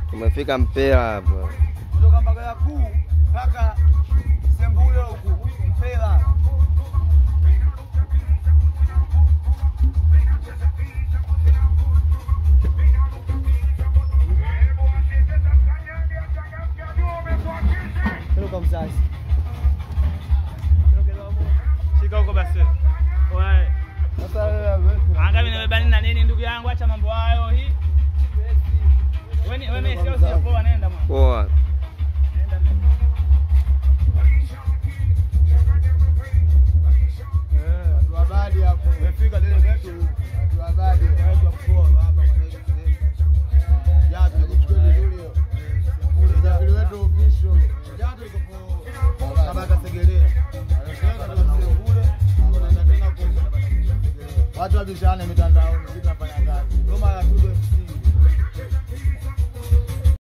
Tumefika Mpela hapa. Kutoka Mbagala Kuu mpaka Sembule huku Mpela. Toka mzazi. Shika huko basi. Wewe. Sasa wewe. Anga mimi nimebani na nini ndugu yangu, acha mambo hayo hii. Wewe sio poa, nenda mwana. Poa. Nenda. Watu wa Badi hapo. Umefika lile vitu. Watu wa Badi, watu wa mkoa hapa kwa nini? Ya tulichukua vizuri hiyo. Ule wetu official. Jato iko kwa Tabata Segerea. Watu wabishane mitandaoni, tunafanya kazi. Kama ya